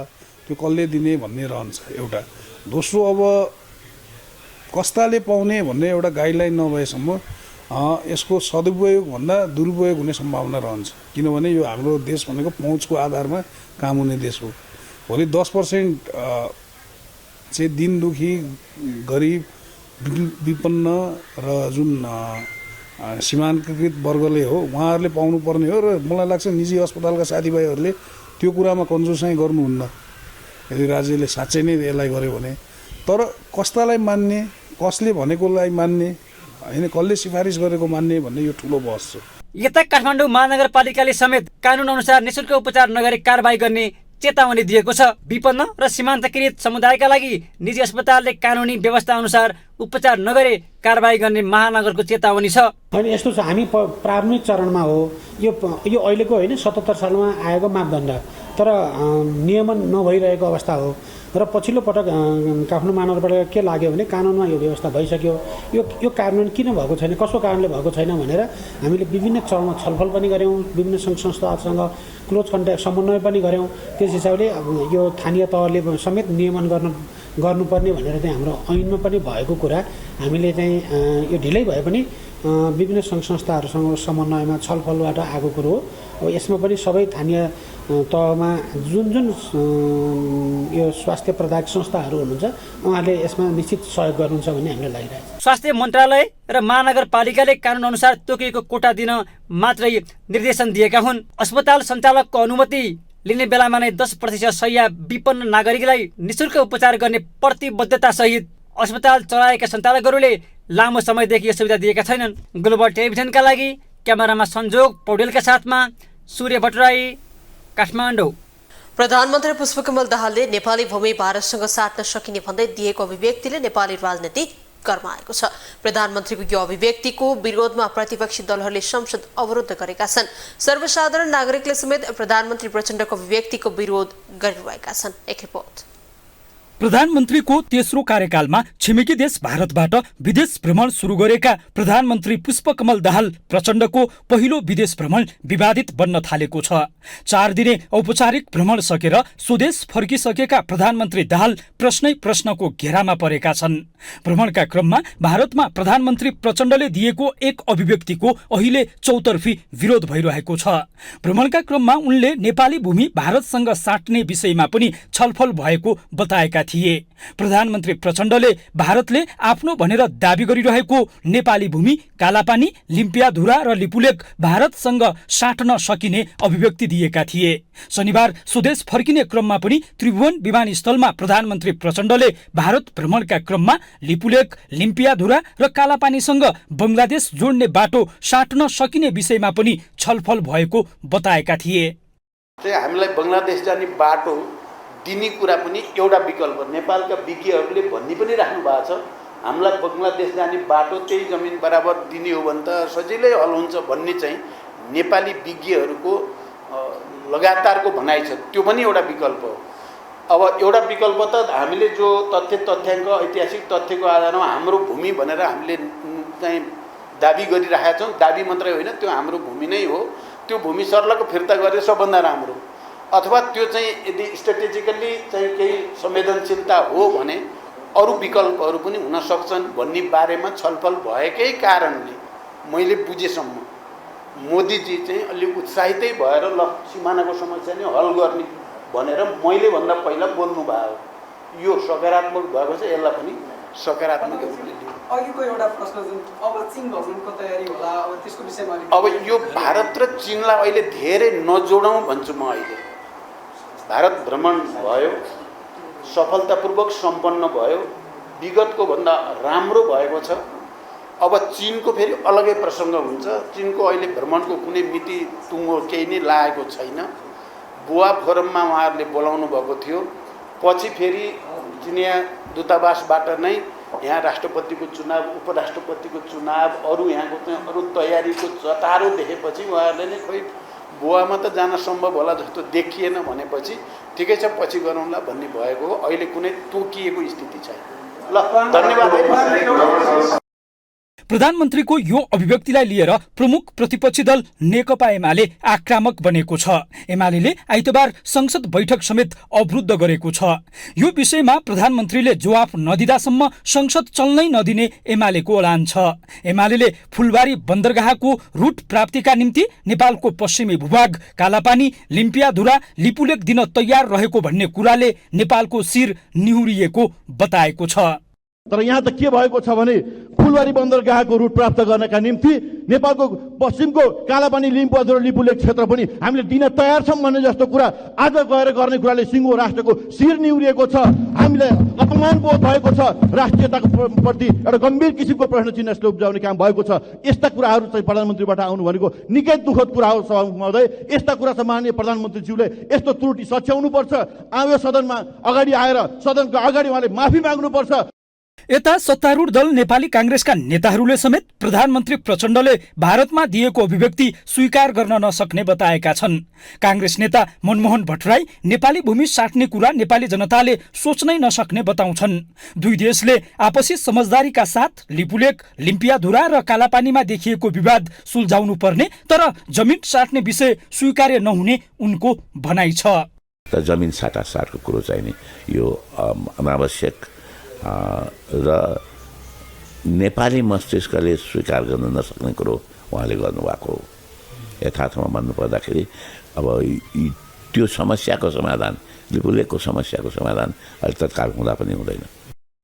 त्यो कसले दिने भन्ने रहन्छ एउटा। दोस्रो, अब कस्ताले पाउने भन्ने एउटा गाइडलाइन नभएसम्म यसको सदुपयोगभन्दा दुरुपयोग हुने सम्भावना रहन्छ। किनभने यो हाम्रो देश भनेको पहुँचको आधारमा काम हुने देश हो। भोलि 10% चाहिँ दिन दुखी, गरिब, विपन्न र जुन सीमान्तकृत वर्गले हो उहाँहरूले पाउनुपर्ने हो। र मलाई लाग्छ निजी अस्पतालका साथीभाइहरूले त्यो कुरामा कन्जुसाइ गर्नुहुन्न यदि राज्यले साँच्चै नै यसलाई गर्यो भने। तर कस्तालाई मान्ने, कसले भनेकोलाई मान्ने होइन, कसले सिफारिस गरेको मान्ने भन्ने यो ठुलो बहस छ। यता काठमाडौँ महानगरपालिकाले समेत कानुन अनुसार निशुल्क उपचार नगरी कारबाही गर्ने चेतावनी दिएको छ। विपन्न र सीमान्तकृत समुदायका लागि निजी अस्पतालले कानुनी व्यवस्था अनुसार उपचार नगरे कारबाही गर्ने महानगरको चेतावनी छ। होइन, यस्तो छ, हामी प्रारम्भिक चरणमा हो। यो अहिलेको होइन, 77 सालमा आएको मापदण्ड, तर नियमन नभइरहेको अवस्था हो। र पछिल्लो पटक काठमाडौँ महानगरपालिका के लाग्यो भने कानुनमा यो व्यवस्था भइसक्यो, यो कार्यान्वयन किन भएको छैन, कसो कारणले भएको छैन भनेर हामीले विभिन्न चरणमा छलफल पनि गऱ्यौँ, विभिन्न सङ्घ संस्थाहरूसँग क्लोज कन्ट्याक्ट समन्वय पनि गऱ्यौँ। त्यस हिसाबले यो स्थानीय तहले समेत नियमन गर्नुपर्ने भनेर चाहिँ हाम्रो ऐनमा पनि भएको कुरा हामीले चाहिँ यो ढिलै भए पनि विभिन्न सङ्घ संस्थाहरूसँग समन्वयमा छलफलबाट आएको कुरो हो। अब यसमा पनि सबै स्थानीय तहमा जुन यो स्वास्थ्य प्रदायक संस्थाहरू हुनुहुन्छ उहाँले यसमा निश्चित सहयोग गर्नुहुन्छ भन्ने हामीलाई लागिरहेको छ। स्वास्थ्य मन्त्रालय र महानगरपालिकाले कानुन अनुसार तोकिएको कोटा दिन मात्रै निर्देशन दिएका हुन्। अस्पताल सञ्चालकको अनुमति लिने बेलामा नै 10% शय्या विपन्न नागरिकलाई निशुल्क उपचार गर्ने प्रतिबद्धता सहित अस्पताल चलाएका सञ्चालकहरूले लामो समयदेखि यो सुविधा दिएका छैनन्। ग्लोबल टेलिभिजनका लागि क्यामेरामा संजोग पौडेलका साथमा सूर्य भट्टराई, काठमाडौँ। प्रधानमन्त्री पुष्पकमल दाहालले नेपाली भूमि भारतसँग साट्न सकिने भन्दै दिएको अभिव्यक्तिले नेपाली राजनीति गर्माएको छ। प्रधानमन्त्रीको यो अभिव्यक्तिको विरोधमा प्रतिपक्षी दलहरूले संसद अवरुद्ध गरेका छन्। सर्वसाधारण नागरिकले समेत प्रधानमन्त्री प्रचण्डको अभिव्यक्तिको विरोध गरिरहेका छन्। एक रिपोर्ट। प्रधानमन्त्रीको तेस्रो कार्यकालमा छिमेकी देश भारतबाट विदेश भ्रमण सुरु गरेका प्रधानमन्त्री पुष्पकमल दाहाल प्रचण्डको पहिलो विदेश भ्रमण विवादित बन्न थालेको छ। 4 दिने औपचारिक भ्रमण सकेर स्वदेश फर्किसकेका प्रधानमन्त्री दाहाल प्रश्नको घेरामा परेका छन्। भ्रमणका क्रममा भारतमा प्रधानमन्त्री प्रचण्डले दिएको एक अभिव्यक्तिको अहिले चौतर्फी विरोध भइरहेको छ। भ्रमणका क्रममा उनले नेपाली भूमि भारतसँग साट्ने विषयमा पनि छलफल भएको बताएका थिए। प्रधानमन्त्री प्रचण्डले भारतले आफ्नो भनेर दाबी गरिरहेको नेपाली भूमि कालापानी, लिम्पियाधुरा र लिपुलेक भारतसँग साट्न सकिने अभिव्यक्ति दिएका थिए। शनिबार स्वदेश फर्किने क्रममा पनि त्रिभुवन विमानस्थलमा प्रधानमन्त्री प्रचण्डले भारत भ्रमणका क्रममा लिपुलेक, लिम्पियाधुरा र कालापानीसँग बङ्गलादेश जोड्ने बाटो साट्न सकिने विषयमा पनि छलफल भएको बताएका थिए। हामीलाई बङ्गलादेश जाने बाटो दिने कुरा पनि एउटा विकल्प नेपालका विज्ञहरूले भन्ने पनि राख्नु भएको छ। हामीलाई बङ्गलादेश जाने बाटो त्यही जमिन बराबर दिने हो भने त सजिलै हल हुन्छ भन्ने चाहिँ नेपाली विज्ञहरूको लगातारको भनाइ छ। त्यो पनि एउटा विकल्प हो। अब एउटा विकल्प त हामीले जो तथ्याङ्क ऐतिहासिक तथ्यको आधारमा हाम्रो भूमि भनेर हामीले चाहिँ दाबी गरिरहेका छौँ। दाबी मात्रै होइन, त्यो हाम्रो भूमि नै हो। त्यो भूमि सर्लक फिर्ता गरे सबभन्दा राम्रो। अथवा त्यो चाहिँ यदि स्ट्रेटेजिकल्ली चाहिँ केही संवेदनशीलता हो भने अरू विकल्पहरू पनि हुन सक्छन् भन्ने बारेमा छलफल भएकै कारणले मैले बुझेसम्म मोदीजी चाहिँ अलिक उत्साहितै भएर ल सिमानाको समस्या नै हल गर्ने भनेर मैले भन्दा पहिला बोल्नु भयो। यो सकारात्मक भएको छ, यसलाई पनि सकारात्मक रूपले लिऊ। अघिको एउटा प्रश्न जुन अब चीन भ्रमणको तयारी होला, अब त्यसको विषयमा अब यो भारत र चीनलाई अहिले धेरै नजोडौँ भन्छु म। अहिले भारत भ्रमण भयो, सफलतापूर्वक सम्पन्न भयो, विगतको भन्दा राम्रो भएको छ। अब चीनको फेरि अलगै प्रसङ्ग हुन्छ। चीनको अहिले भ्रमणको कुनै मिति टुङ्गो केही नै लागेको छैन। बुवा फोरममा उहाँहरूले बोलाउनु भएको थियो, पछि फेरि चिनिया दूतावासबाट नै यहाँ राष्ट्रपतिको चुनाव, उपराष्ट्रपतिको चुनाव, अरू यहाँको चाहिँ अरू तयारीको चतारो देखेपछि उहाँहरूले नै खोइ बुवामा त जान सम्भव होला जस्तो देखिएन भनेपछि ठिकै छ पछि गरौँला भन्ने भएको हो। अहिले कुनै तोकिएको स्थिति छैन। ल, धन्यवाद। प्रधानमन्त्रीको यो अभिव्यक्तिलाई लिएर प्रमुख प्रतिपक्षी दल नेकपा एमाले आक्रामक बनेको छ। एमाले आइतबार संसद बैठक समेत अवरुद्ध गरेको छ। यो विषयमा प्रधानमन्त्रीले जवाफ नदिँदासम्म संसद चल्नै नदिने एमालेको अडान छ। एमाले फुलबारी बन्दरगाहको रुट प्राप्तिका निम्ति नेपालको पश्चिमी भूभाग कालापानी, लिम्पियाधुरा, लिपुलेक दिन तयार रहेको भन्ने कुराले नेपालको शिर निहुरिएको बताएको छ। तर यहाँ त के भएको छ भने फुलबारी बन्दरगाहको रुट प्राप्त गर्नका निम्ति नेपालको पश्चिमको कालापानी, लिम्पियाधुरा, लिपुलेक क्षेत्र पनि हामीले दिन तयार छौँ भन्ने जस्तो कुरा आज गएर गर्ने कुराले सिङ्गो राष्ट्रको शिर निहुरिएको छ। हामीले अपमान बोध भएको छ। राष्ट्रियताको प्रति एउटा गम्भीर किसिमको प्रश्न चिन्ह यसले उब्जाउने काम भएको छ। यस्ता कुराहरू चाहिँ प्रधानमन्त्रीबाट आउनु भनेको निकै दुःखद कुरा हो। सभामुख महोदय, यस्ता कुरा चाहिँ माननीय प्रधानमन्त्रीज्यूले यस्तो त्रुटि सच्याउनुपर्छ। आयो सदनमा अगाडि आएर सदनको अगाडि उहाँले माफी माग्नुपर्छ। यता सत्तारूढ दल नेपाली कांग्रेसका नेताहरूले समेत प्रधानमन्त्री प्रचण्डले भारतमा दिएको अभिव्यक्ति स्वीकार गर्न नसक्ने बताएका छन्। कांग्रेस नेता मनमोहन भट्टराई नेपाली भूमि साट्ने कुरा नेपाली जनताले सोच्नै नसक्ने बताउँछन्। दुई देशले आपसी समझदारीका साथ लिपुलेक, लिम्पियाधुरा र कालापानीमा देखिएको विवाद सुल्झाउनु पर्ने, तर जमिन साट्ने विषय स्वीकार्य नहुने उनको भनाइ छ। जमिन साटासाटको कुरो चाहिँ नि यो अनावश्यक र नेपाली मस्तिष्कले स्वीकार गर्न नसक्ने कुरो उहाँले गर्नुभएको हो। यथार्थमा भन्नुपर्दाखेरि अब त्यो समस्याको समाधान, लिपुलेकको समस्याको समाधान अहिले तत्काल हुँदा पनि हुँदैन।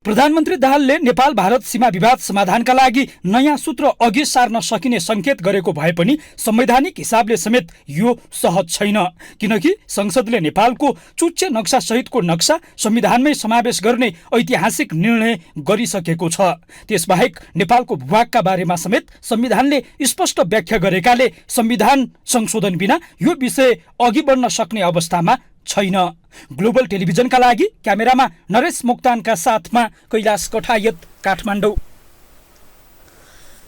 प्रधानमन्त्री दाहालले नेपाल भारत सीमा विवाद समाधानका लागि नयाँ सूत्र अघि सार्न सकिने संकेत गरेको भए पनि संवैधानिक हिसाबले समेत यो सहज छैन, किनकि संसदले नेपालको चुच्चे नक्सा सहितको नक्सा संविधानमै समावेश गर्ने ऐतिहासिक निर्णय गरिसकेको छ। त्यसबाहेक नेपालको भूभागका बारेमा समेत संविधानले स्पष्ट व्याख्या गरेकाले संविधान संशोधन बिना यो विषय अघि बढ्न सक्ने अवस्थामा छैन। ग्लोबल टेलिभिजनका लागि क्यामेरामा नरेश मोक्तानका साथमा कैलाश कठायत, काठमाडौँ।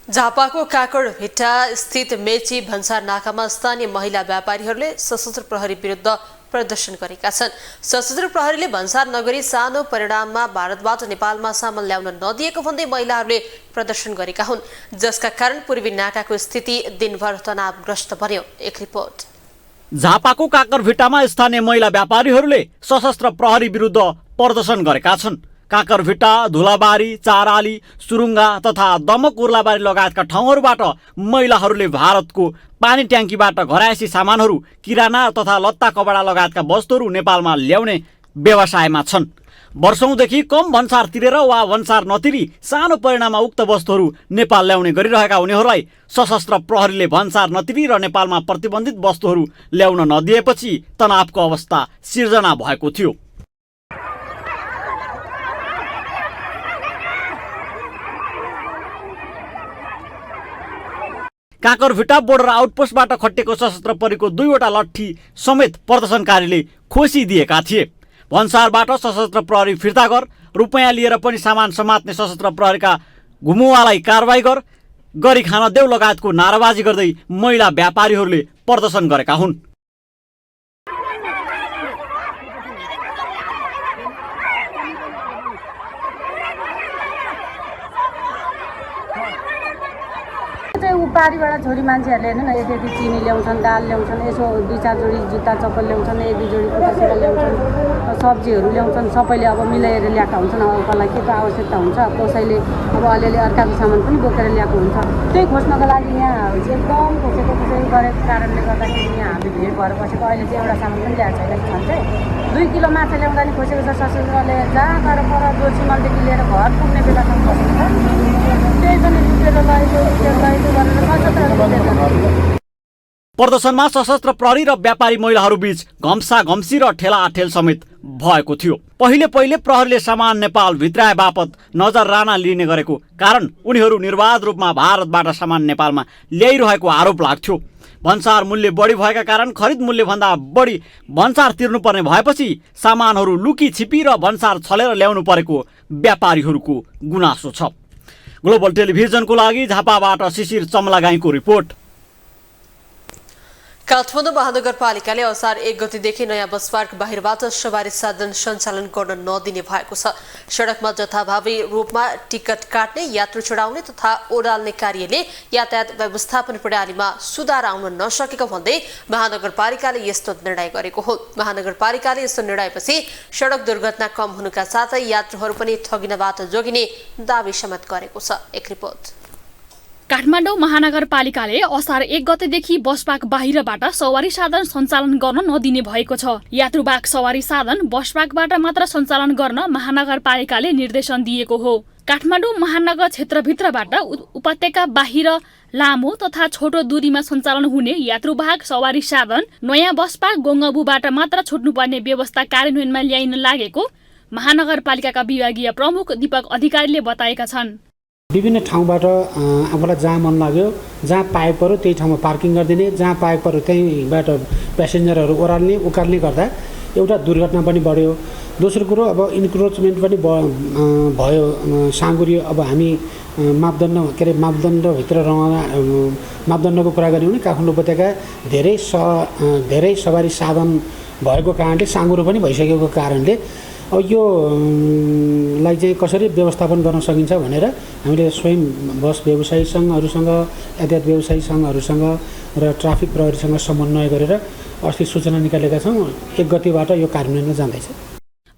झापाको काकडभिट्टा स्थित मेची भन्सार नाकामा स्थानीय महिला व्यापारीहरूले सशस्त्र प्रहरी विरुद्ध प्रदर्शन गरेका छन्। सशस्त्र प्रहरीले भन्सार नगरी सानो परिणाममा भारतबाट नेपालमा सामान ल्याउन नदिएको भन्दै महिलाहरूले प्रदर्शन गरेका हुन्, जसका कारण पूर्वी नाकाको स्थिति दिनभर तनावग्रस्त बन्यो। एक रिपोर्ट। झापाको काकरभिट्टामा स्थानीय महिला व्यापारीहरूले सशस्त्र प्रहरी विरुद्ध प्रदर्शन गरेका छन्। काकरभिट्टा, धुलाबारी, चाराली, सुरुङ्गा तथा दमक उर्लाबारी लगायतका ठाउँहरूबाट महिलाहरूले भारतको पानी ट्याङ्कीबाट घरायसी सामानहरू, किराना तथा लत्ता कपडा लगायतका वस्तुहरू नेपालमा ल्याउने व्यवसायमा छन्। वर्षौंदेखि कम भन्सार तिरेर वा भन्सार नतिरी सानो परिणाममा उक्त वस्तुहरू नेपाल ल्याउने गरिरहेका उनीहरूलाई सशस्त्र प्रहरीले भन्सार नतिरी र नेपालमा प्रतिबन्धित वस्तुहरू ल्याउन नदिएपछि तनावको अवस्था सिर्जना भएको थियो। काकरभिट्टा बोर्डर आउटपोस्टबाट खटिएको सशस्त्र प्रहरीको 2वटा लट्ठी समेत प्रदर्शनकारीले खोसिदिएका थिए। भन्सारबाट सशस्त्र प्रहरी फिर्ता गर, रुपैयाँ लिएर पनि सामान समात्ने सशस्त्र प्रहरीका घुमुवालाई कारवाही गरी खान देऊ लगायतको नाराबाजी गर्दै महिला व्यापारीहरूले प्रदर्शन गरेका हुन्। पारीबाट छोरी मान्छेहरूले हेर्नु न यति चिनी ल्याउँछन्, दाल ल्याउँछन्, यसो 2-4 जोडी जुत्ता चप्पल ल्याउँछन्, 1-2 जोडी कुर्ता ल्याउँछन्, सब्जीहरू ल्याउँछन्, सबैले अब मिलाएर ल्याएका हुन्छन्। अब कसलाई के को आवश्यकता हुन्छ, कसैले अब अलिअलि अर्काको सामान पनि बोकेर ल्याएको हुन्छ। त्यही खोज्नको लागि यहाँ एकदम खोजेको गरेको कारणले गर्दाखेरि यहाँ हामी भिड भएर बसेको। अहिले चाहिँ एउटा सामान पनि ल्याएको छैन। छन् चाहिँ 2 किलो माछा ल्याउँदा नि खोसेको छ ससुराले, जहाँ गएर पर जोशीमलदेखि लिएर घर पुग्ने बेलासम्म बसेको छ। त्यही पनि लुटेर लगेको गरेर प्रदर्शनमा सशस्त्र प्रहरी र व्यापारी महिलाहरू बीच घम्सा घम्सी र ठेलाठेल समेत भएको थियो। पहिले प्रहरीले सामान नेपाल भित्राए बापत नजरराना लिने गरेको कारण उनीहरू निर्वाध रूपमा भारतबाट सामान नेपालमा ल्याइरहेको आरोप लाग्थ्यो। भन्सार मूल्य बढी भएका कारण खरिद मूल्यभन्दा बढी भन्सार तिर्नुपर्ने भएपछि सामानहरू लुकी छिपी र भन्सार छलेर ल्याउनु परेको व्यापारीहरूको गुनासो छ। ग्लोबल टेलिभिजनको लागि झापाबाट शिशिर चमलागाईको रिपोर्ट। काठमाडौँ महानगरपालिकाले असार 1 गतेदेखि नयाँ बस पार्क बाहिरबाट सवारी साधन सञ्चालन गर्न नदिने भएको छ। सडकमा जथाभावी रूपमा टिकट काट्ने, यात्रु चढाउने तथा ओडाल्ने कार्यले यातायात व्यवस्थापन प्रणालीमा सुधार आउन नसकेको भन्दै महानगरपालिकाले यस्तो निर्णय गरेको हो। महानगरपालिकाले यस्तो निर्णयपछि सडक दुर्घटना कम हुनुका साथै यात्रुहरू पनि ठगिनबाट जोगिने दावी समेत गरेको छ। एक रिपोर्ट। काठमाडौँ महानगरपालिकाले असार 1 गतेदेखि बस पार्क बाहिरबाट सवारी साधन सञ्चालन गर्न नदिने भएको छ। यात्रुवाहक सवारी साधन बस पार्कबाट मात्र सञ्चालन गर्न महानगरपालिकाले निर्देशन दिएको हो। काठमाडौँ महानगर क्षेत्रभित्रबाट उपत्यका बाहिर लामो तथा छोटो दूरीमा सञ्चालन हुने यात्रुवाहक सवारी साधन नयाँ बस पार्क गोङ्गबुबाट मात्र छुट्नुपर्ने व्यवस्था कार्यान्वयनमा ल्याइन लागेको महानगरपालिकाका विभागीय प्रमुख दीपक अधिकारीले बताएका छन्। विभिन्न ठाउँबाट आफूलाई जहाँ मन लाग्यो, जहाँ पाएको पऱ्यो त्यही ठाउँमा पार्किङ गरिदिने, जहाँ पाएको पऱ्यो त्यहीँबाट प्यासेन्जरहरू ओह्राल्ने उकाल्ने गर्दा एउटा दुर्घटना पनि बढ्यो। दोस्रो कुरो अब इन्क्रोचमेन्ट पनि भयो, साँगुरियो। अब हामी मापदण्डभित्र मापदण्डको कुरा गऱ्यौँ भने काठमाडौँ उपत्यका धेरै सवारी साधन भएको कारणले साँगुरो पनि भइसकेको कारणले अब यो लाई चाहिँ कसरी व्यवस्थापन गर्न सकिन्छ भनेर हामीले स्वयं बस व्यवसायी सङ्घहरूसँग, यातायात व्यवसायी सङ्घहरूसँग र ट्राफिक प्रहरीसँग समन्वय गरेर अस्ति सूचना निकालेका छौँ। 1 गतेबाट यो कार्यान्वयनमा जाँदैछ।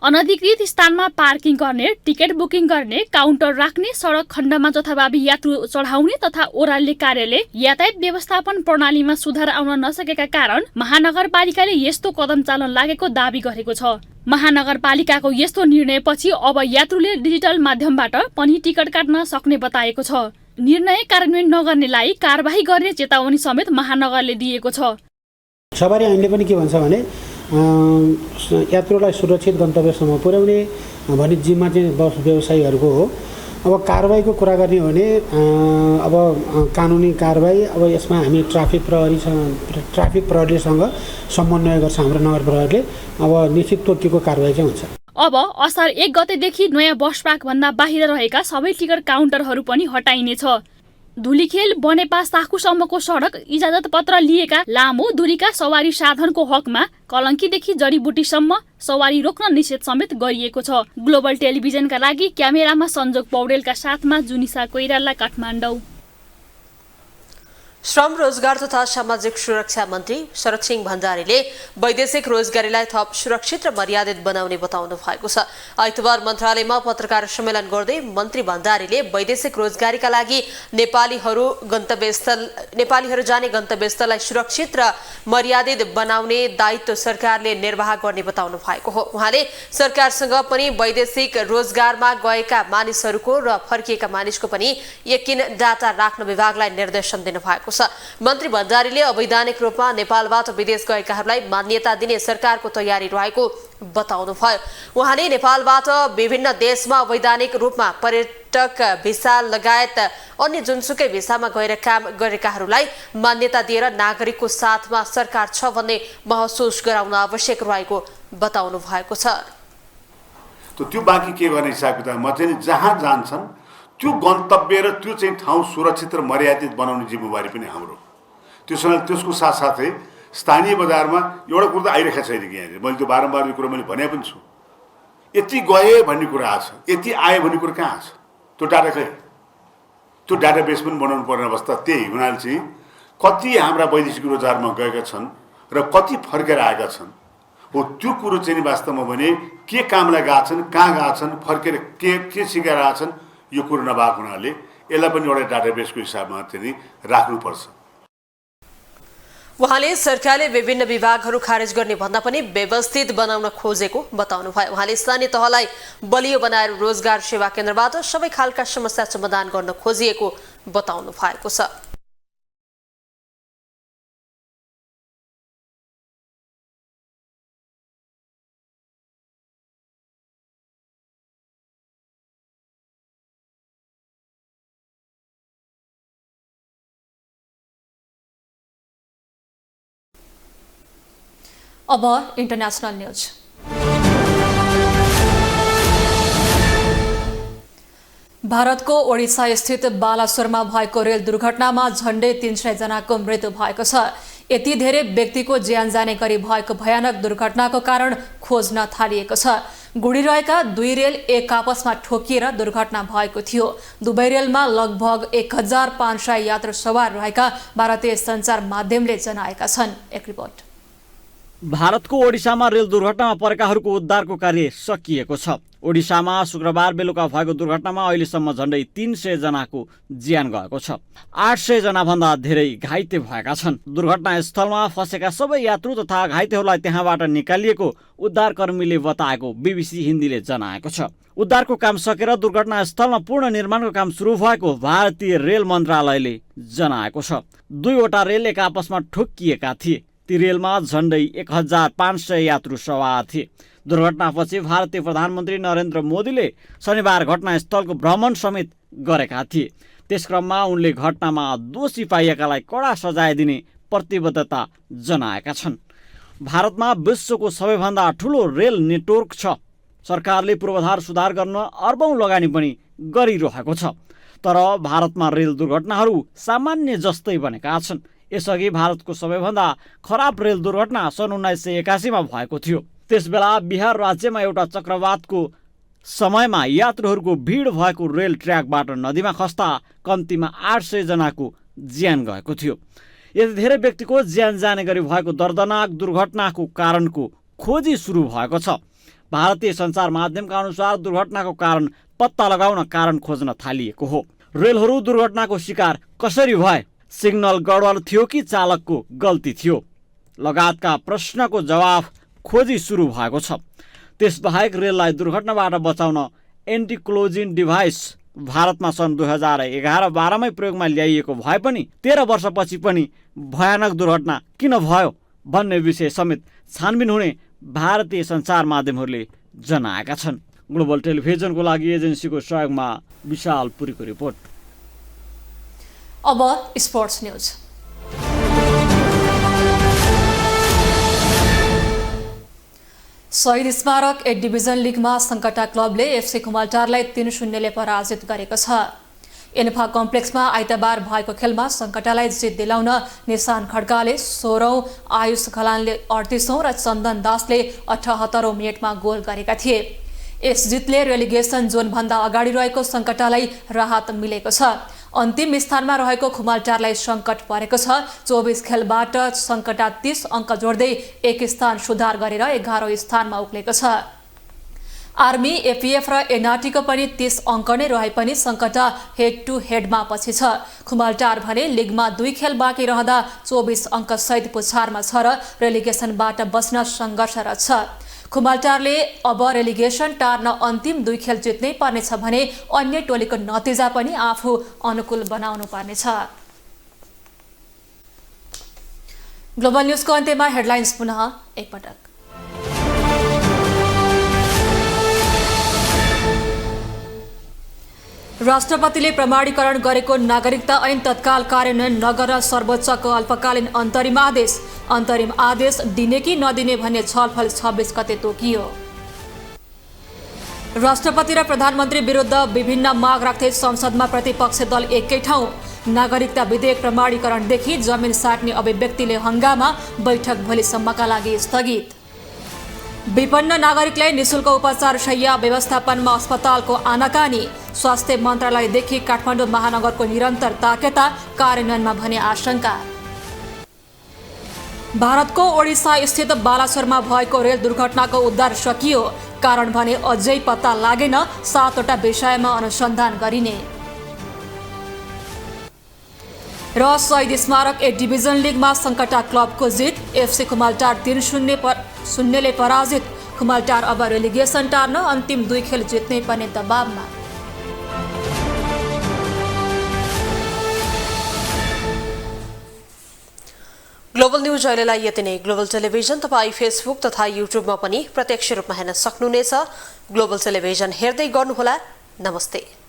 अनधिकृत स्थानमा पार्किङ गर्ने, टिकट बुकिङ गर्ने, काउन्टर राख्ने, सडक खण्डमा जथाभावी यात्रु चढाउने तथा ओह्राल्ने कार्यले यातायात व्यवस्थापन प्रणालीमा सुधार आउन नसकेका कारण महानगरपालिकाले यस्तो कदम चाल्न लागेको दावी गरेको छ। महानगरपालिकाको यस्तो निर्णयपछि अब यात्रुले डिजिटल माध्यमबाट पनि टिकट काट्न सक्ने बताएको छ। निर्णय कार्यान्वयन नगर्नेलाई कारबाही गर्ने चेतावनी समेत महानगरले दिएको छ। सवारी ऐनले पनि के भन्छ भने यात्रुलाई सुरक्षित गन्तव्यसम्म पुर्याउने भन्ने जिम्मा चाहिँ बस व्यवसायीहरूको हो। अब कारबाहीको कुरा गर्ने हो भने अब कानुनी कारबाही अब यसमा हामी ट्राफिक प्रहरीसँग समन्वय गर्छ हाम्रो नगर प्रहरीले। अब निश्चित तोकिएको कारबाही चाहिँ हुन्छ। अब असार 1 गतेदेखि नयाँ बस पार्कभन्दा बाहिर रहेका सबै टिकट काउन्टरहरू पनि हटाइनेछ। धुलीखेल बनेपा साखुसम्मको सडक इजाजत पत्र लिएका लामो दूरीका सवारी साधनको हकमा कलङ्कीदेखि जडीबुटीसम्म सवारी रोक्न निषेध समेत गरिएको छ। ग्लोबल टेलिभिजनका लागि क्यामेरामा संजोग पौडेलका साथमा जुनिसा कोइराला, काठमाडौँ। श्रम रोजगार तथा सामाजिक सुरक्षा मन्त्री शरद सिंह भण्डारीले वैदेशिक रोजगारीलाई थप सुरक्षित र मर्यादित बनाउने बताउनु भएको छ। आइतबार मन्त्रालयमा पत्रकार सम्मेलन गर्दै मन्त्री भण्डारीले वैदेशिक रोजगारीका लागि नेपालीहरू जाने गन्तव्यस्थललाई सुरक्षित र मर्यादित बनाउने दायित्व सरकारले निर्वाह गर्ने बताउनु भएको हो। उहाँले सरकारसँग पनि वैदेशिक रोजगारमा गएका मानिसहरूको र फर्किएका मानिसको पनि यकिन डाटा राख्न विभागलाई निर्देशन दिनुभएको छ। मन्त्री भण्डारीले अवैधानिक रूपमा नेपालबाट विदेश गएकाहरूलाई मान्यता दिने सरकारको तयारी रहेको बताउनुभयो। उहाँले नेपालबाट विभिन्न देशमा अवैधानिक रूपमा पर्यटक भिसा लगायत अन्य जुनसुकै भिसामा गएर काम गरेकाहरूलाई मान्यता दिएर नागरिकको साथमा सरकार छ भन्ने महसुस गराउन आवश्यक रहेको बताउनु भएको छ। त्यो बाँकी के गर्ने हिसाब किताबमा चाहिँ जहाँ जान्छन् त्यो गन्तव्य र त्यो चाहिँ ठाउँ सुरक्षित र मर्यादित बनाउने जिम्मेवारी पनि हाम्रो। त्यसको साथसाथै स्थानीय बजारमा एउटा कुरो त आइरहेको छैन कि यहाँनिर, मैले त्यो बारम्बार यो कुरो मैले भने पनि छु। यति गए भन्ने कुरा आछ, यति आयो भन्ने कुरा कहाँ छ? त्यो डाटा खै? त्यो डाटाबेस पनि बनाउनु पर्ने अवस्था त्यही हुनाले चाहिँ कति हाम्रा वैदेशिक रोजगारमा गएका छन् र कति फर्केर आएका छन् हो त्यो कुरो चाहिँ वास्तवमा भने के कामलाई गएका छन्, कहाँ गएका छन्, फर्केर के सिकेर आएका छन्, यो कुरो नभएको हुनाले यसलाई पनि एउटा डाटाबेसको हिसाबमा चाहिँ राख्नुपर्छ। उहाँले सरकारले विभिन्न विभागहरू खारेज गर्ने भन्दा पनि व्यवस्थित बनाउन खोजेको बताउनु भयो। उहाँले स्थानीय तहलाई बलियो बनाएर रोजगार सेवा केन्द्रबाट सबै खालका समस्या समाधान गर्न खोजिएको बताउनु भएको छ। अब इन्टरनेशनल न्यूज। भारतको ओडिसा स्थित बालासोरमा भएको रेल दुर्घटनामा झण्डै 300 जनाको मृत्यु भएको छ। यति धेरै व्यक्तिको ज्यान जाने गरी भएको भयानक दुर्घटनाको कारण खोज्न थालिएको छ। गुडिरहेका 2 रेल एक आपसमा ठोकिएर दुर्घटना भएको थियो। दुवै रेलमा लगभग 1500 यात्रु सवार रहेका भारतीय सञ्चार माध्यमले जनाएका छन्। एक रिपोर्ट। भारतको ओडिसामा रेल दुर्घटनामा परेकाहरूको उद्धारको कार्य सकिएको छ। ओडिसामा शुक्रबार बेलुका भएको दुर्घटनामा अहिलेसम्म झण्डै 300 जनाको ज्यान गएको छ। 800 जनाभन्दा धेरै घाइते भएका छन्। दुर्घटनास्थलमा फँसेका सबै यात्रु तथा घाइतेहरूलाई त्यहाँबाट निकालिएको उद्धारकर्मीले बताएको बीबीसी हिन्दीले जनाएको छ। उद्धारको काम सकेर दुर्घटनास्थलमा पूर्ण निर्माणको काम सुरु भएको भारतीय रेल मन्त्रालयले जनाएको छ। 2वटा रेल एक आपसमा ठोकिएका थिए। ती रेलमा झण्डै 1500 यात्रु सवार थिए। दुर्घटनापछि भारतीय प्रधानमन्त्री नरेन्द्र मोदीले शनिबार घटनास्थलको भ्रमण समेत गरेका थिए। त्यस क्रममा उनले घटनामा दोषी पाइएकालाई कडा सजाय दिने प्रतिबद्धता जनाएका छन्। भारतमा विश्वको सबैभन्दा ठुलो रेल नेटवर्क छ। सरकारले पूर्वाधार सुधार गर्न अर्बौं लगानी पनि गरिरहेको छ। तर भारतमा रेल दुर्घटनाहरू सामान्य जस्तै बनेका छन्। यसअघि भारतको सबैभन्दा खराब रेल दुर्घटना सन् 1981 मा भएको थियो। त्यसबेला बिहार राज्यमा एउटा चक्रवातको समयमा यात्रुहरूको भिड भएको रेल ट्र्याकबाट नदीमा खस्दा कम्तीमा 800 जनाको ज्यान गएको थियो। यति धेरै व्यक्तिको ज्यान जाने गरी भएको दर्दनाक दुर्घटनाको कारणको खोजी सुरु भएको छ। भारतीय सञ्चार माध्यमका अनुसार दुर्घटनाको कारण पत्ता लगाउन कारण खोज्न थालिएको हो। रेलहरू दुर्घटनाको शिकार कसरी भए, सिग्नल गडबड थियो कि चालकको गल्ती थियो लगायतका प्रश्नको जवाफ खोजी सुरु भएको छ। त्यसबाहेक रेललाई दुर्घटनाबाट बचाउन एन्टी क्लोजिङ डिभाइस भारतमा सन् 2011-12 मै प्रयोगमा ल्याइएको भए पनि 13 वर्षपछि पनि भयानक दुर्घटना किन भयो भन्ने विषय समेत छानबिन हुने भारतीय सञ्चार माध्यमहरूले जनाएका छन्। ग्लोबल टेलिभिजनको लागि एजेन्सीको सहयोगमा विशाल पुरीको रिपोर्ट। अब स्पोर्ट्स न्यूज। शहीद स्मारक ए डिभिजन लिगमा सङ्कटा क्लबले एफसी कुमालटारलाई 3-0 ले पराजित गरेको छ। एन्फा कम्प्लेक्समा आइतबार भएको खेलमा सङ्कटालाई जित दिलाउन निशान खड्काले 16औं, आयुष खलानले 38औं र चन्दन दासले 78औं मिनेटमा गोल गरेका थिए। यस जितले रेलिगेसन जोनभन्दा अगाडि रहेको सङ्कटालाई राहत मिलेको छ। अन्तिम स्थानमा रहेको खुमालटारलाई सङ्कट परेको छ। 24 खेलबाट सङ्कटा 30 अङ्क जोड्दै 1 स्थान सुधार गरेर 11औं स्थानमा उक्लेको छ। आर्मी, एपीएफ र एनआरटीको पनि 30 अङ्क नै रहे पनि सङ्कटा हेड टु हेडमा पछि छ। खुमालटार भने लिगमा 2 खेल बाँकी रहँदा 24 अङ्क सहित पुछारमा छ र रेलिगेसनबाट बस्न सङ्घर्षरत छ। खुमालटारले अब रेलिगेसन टार्न अन्तिम 2 खेल जित्नै पर्नेछ भने अन्य टोलीको नतिजा पनि आफू अनुकूल बनाउनु पर्नेछ। ग्लोबल न्यूजको अन्त्यमा हेडलाइन्स पुनः एकपटक। राष्ट्रपतिले प्रमाणीकरण गरेको नागरिकता ऐन तत्काल कार्यान्वयन नगर्न सर्वोच्चको अल्पकालीन अन्तरिम आदेश दिने कि नदिने भन्ने छलफल 26 गते तोकियो। राष्ट्रपति र प्रधानमन्त्री विरुद्ध विभिन्न माग राख्दै संसदमा प्रतिपक्षी दल एकै ठाउँ। नागरिकता विधेयक प्रमाणीकरणदेखि जमिन साट्ने अभिव्यक्तिले हंगामा, बैठक भोलिसम्मका लागि स्थगित। विपन्न नागरिकलाई निशुल्क उपचार शय्या व्यवस्थापनमा अस्पतालको आनाकानी, स्वास्थ्य मन्त्रालयदेखि काठमाडौँ महानगरको निरन्तर ताकेता कार्यान्वयनमा भने आशंका। भारतको ओडिसा स्थित बालासोरमा भएको रेल दुर्घटनाको उद्धार सकियो, कारण भने अझै पत्ता लागेन, 7वटा विषयमा अनुसन्धान गरिने। र शहीद स्मारक ए डिभिजन लिगमा सङ्कटा क्लबको जित, एफसी खुमालटार 3-0 पराजित। खुमालटार अब रेलिगेसन टार्न अन्तिम 2 खेल जित्नै पर्ने दबावमा। ग्लोबल न्यूज अहिलेलाई यति नै। ग्लोबल टेलिभिजन तपाईँ फेसबुक तथा युट्युबमा पनि प्रत्यक्ष रूपमा हेर्न सक्नुहुनेछ। ग्लोबल टेलिभिजन हेर्दै गर्नुहोला। नमस्ते।